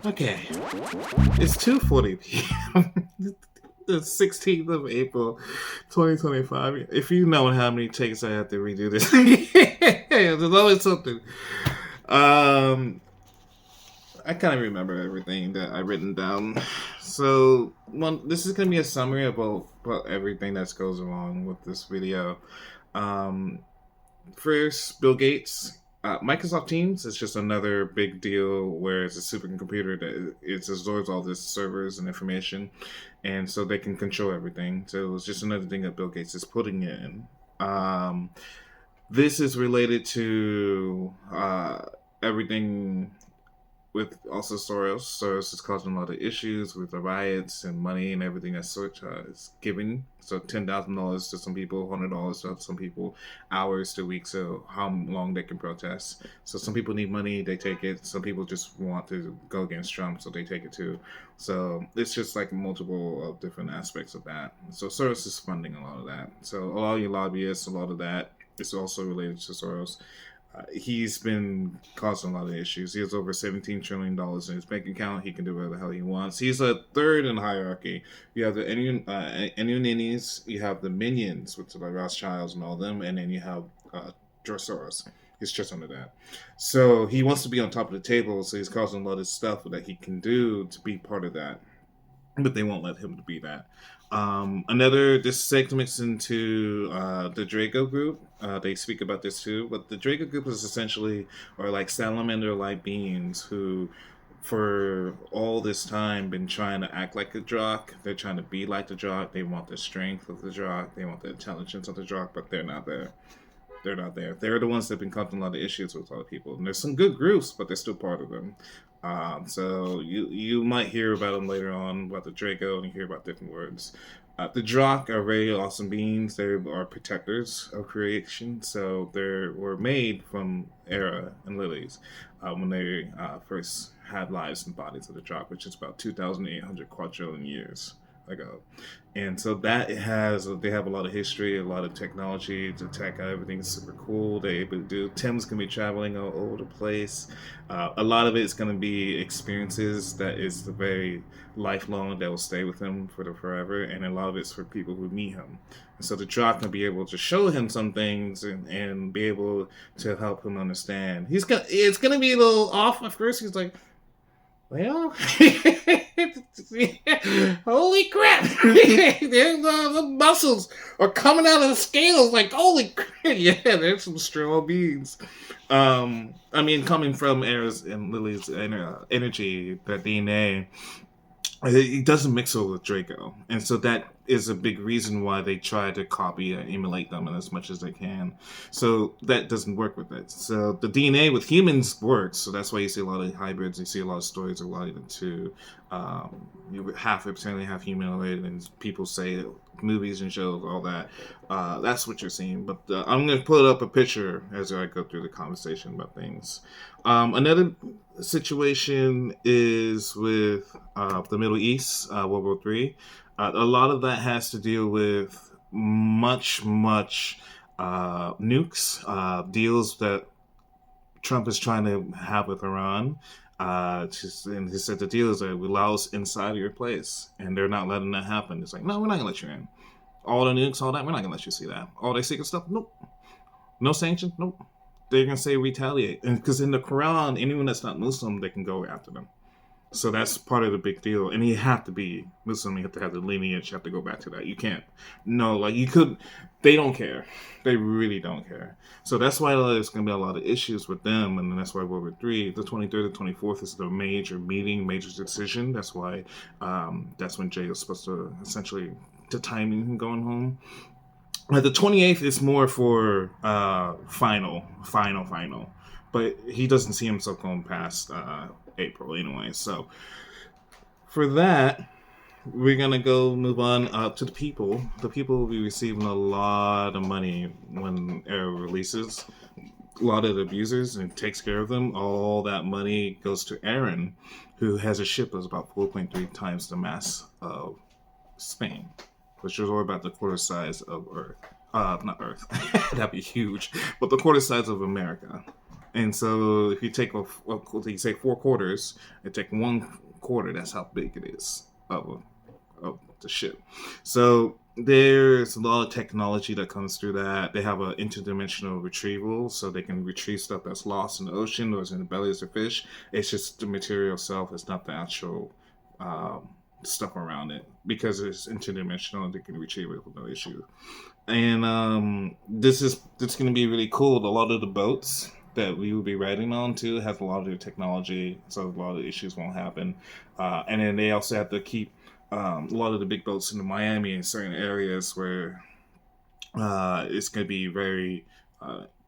Okay, it's 2:40 p.m. The 16th of April, 2025. If you know how many takes I have to redo this, there's always something. Um, I kind of remember everything that I've written down. So, this is gonna be a summary about everything that goes along with this video. Um, First, Bill Gates. Microsoft Teams is just another big deal where it's a supercomputer that it absorbs all this servers and information, and so they can control everything. So it's just another thing that Bill Gates is putting in. Um, this is related to everything with also Soros. Soros is causing a lot of issues with the riots and money and everything that Soros is giving. So $10,000 to some people, $100 to some people, hours to weeks, so how long they can protest. So some people need money, they take it. Some people just want to go against Trump, so they take it too. So it's just like multiple of different aspects of that. So Soros is funding a lot of that. So a lot of your lobbyists, a lot of that is also related to Soros. He's been causing a lot of issues. He has over $17 trillion in his bank account. He can do whatever the hell he wants. He's a third in hierarchy. You have the Anunnakis, you have the minions, which are the Rothschilds and all them, and then you have George Soros. He's just under that. So he wants to be on top of the table, so he's causing a lot of stuff that he can do to be part of that. But they won't let him be that. This segments into the Draco group. They speak about this too, but the Draco group is essentially are like salamander-like beings who, for all this time, been trying to act like a Drock. They're trying to be like the Drock. They want the strength of the Drock. They want the intelligence of the Drock, but they're not there. They're not there. They're the ones that have been causing a lot of issues with a lot of people. And there's some good groups, but they're still part of them. So you might hear about them later on, about the Draco, and you hear about different words. The Drock are very awesome beings. They are protectors of creation. So they were made from Era and Lilies when they first had lives and bodies of the Drock, which is about 2,800 quadrillion years ago. And so they have a lot of history, a lot of technology to tech out. Everything's super cool. They're able to do. Tim's gonna be traveling all over the place. A lot of it is gonna be experiences that is the very lifelong that will stay with him for the forever, and a lot of it's for people who meet him. And so the Drock can be able to show him some things and be able to help him understand. It's gonna be a little off at first. He's like, well, holy crap! The muscles are coming out of the scales like, holy crap! Yeah, there's some strong beings. Coming from Era's and Lily's energy, that DNA, it doesn't mix over with Draco. And so that is a big reason why they try to copy and emulate them as much as they can. So that doesn't work with it. So the DNA with humans works. So that's why you see a lot of hybrids. You see a lot of stories related to half apparently half humanoid, and people say movies and shows, all that. That's what you're seeing. But I'm going to put up a picture as I go through the conversation about things. Another situation is with the Middle East, World War III. A lot of that has to deal with much nukes, deals that Trump is trying to have with Iran. And he said the deal is that we allow us inside your place, and they're not letting that happen. It's like, no, we're not gonna let you in. All the nukes, all that, we're not gonna let you see that. All their secret stuff, nope. No sanctions, nope. They're gonna say retaliate, and because in the Quran, anyone that's not Muslim, they can go after them. So that's part of the big deal. And you have to be Muslim. You have to have the lineage. You have to go back to that. You can't. No, like you could. They don't care. They really don't care. So that's why there's going to be a lot of issues with them. And that's why World War III, the 23rd and 24th is the major meeting, major decision. That's why that's when Jay is supposed to essentially, the timing going home. The 28th is more for final. But he doesn't see himself going past April anyway. So for that, we're gonna move on to the people. The people will be receiving a lot of money when Era releases. A lot of the abusers and takes care of them. All that money goes to Aaron, who has a ship that's about 4.3 times the mass of Spain, which is all about the quarter size of Earth. Not Earth. That'd be huge. But the quarter size of America. And so if you take you say 4 quarters, and take 1 quarter, that's how big it is of the ship. So there's a lot of technology that comes through that. They have an interdimensional retrieval, so they can retrieve stuff that's lost in the ocean or is in the bellies of fish. It's just the material itself. It's not the actual stuff around it, because it's interdimensional. They can retrieve it with no issue. And this going to be really cool. A lot of the boats that we will be riding on too has a lot of the technology, so a lot of the issues won't happen. And then they also have to keep a lot of the big boats in Miami in certain areas where it's going to be very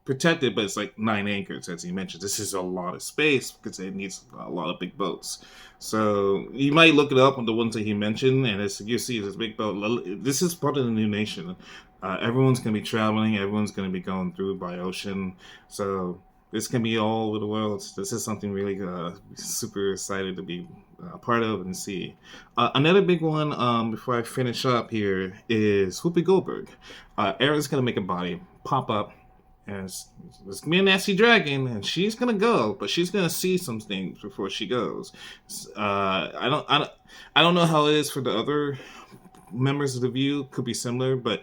protected, but it's like 9 acres, as he mentioned. This is a lot of space because it needs a lot of big boats. So you might look it up on the ones that he mentioned, and you see this big boat. This is part of the new nation. Everyone's going to be traveling. Everyone's going to be going through by ocean. So this can be all over the world. This is something really super excited to be part of and see. Another big one, before I finish up here, is Whoopi Goldberg. Aaron's going to make a body pop up, and it's going to be a nasty dragon, and she's going to go, but she's going to see some things before she goes. I don't know how it is for the other members of The View. Could be similar, but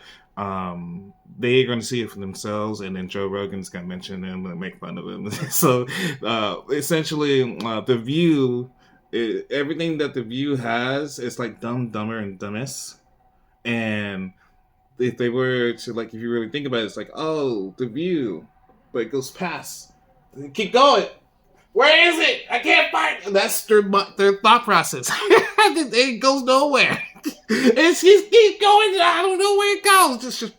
they're going to see it for themselves, and then Joe Rogan's going to mention him and make fun of him. So essentially, The View, everything that The View has is like Dumb, Dumber, and Dumbest. And if they were to, like, if you really think about it, it's like, oh, The View, but it goes past. Keep going. Where is it? I can't find it. That's their thought process. It goes nowhere. It keeps going. I don't know where it goes. Just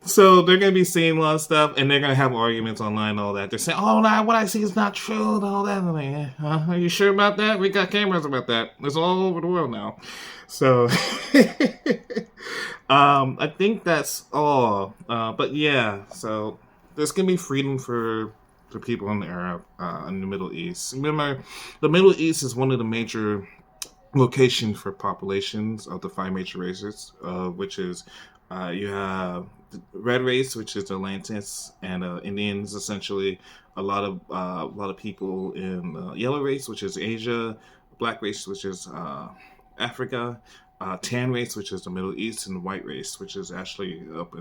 So they're going to be seeing a lot of stuff, and they're going to have arguments online and all that. They're saying, oh, no, what I see is not true and all that. And like, are you sure about that? We got cameras about that. It's all over the world now. So I think that's all. But yeah, so there's going to be freedom for people in the Arab, in the Middle East. Remember, the Middle East is one of the major locations for populations of the 5 major races, which is you have the red race, which is Atlantis, and Indians, essentially. A lot of people in yellow race, which is Asia, black race, which is Africa, tan race, which is the Middle East, and white race, which is actually up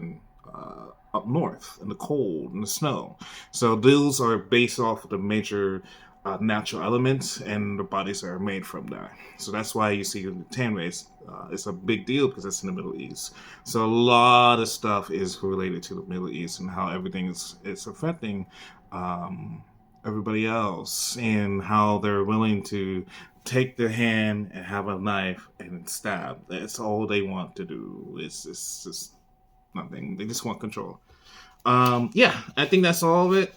north in the cold and the snow. So those are based off of the major natural elements, and the bodies are made from that. So that's why you see the tan race. It's a big deal because it's in the Middle East. So a lot of stuff is related to the Middle East and how everything is affecting everybody else, and how they're willing to take their hand and have a knife and stab. That's all they want to do. It's just nothing. They just want control. Yeah, I think that's all of it.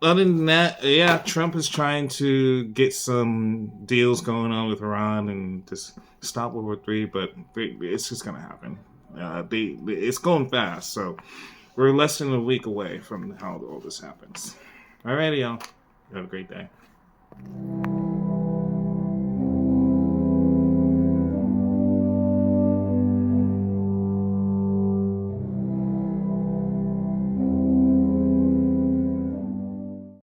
Other than that, yeah, Trump is trying to get some deals going on with Iran and just stop World War III, but it's just going to happen. It's going fast, so we're less than a week away from how all this happens. Alrighty, y'all. You have a great day.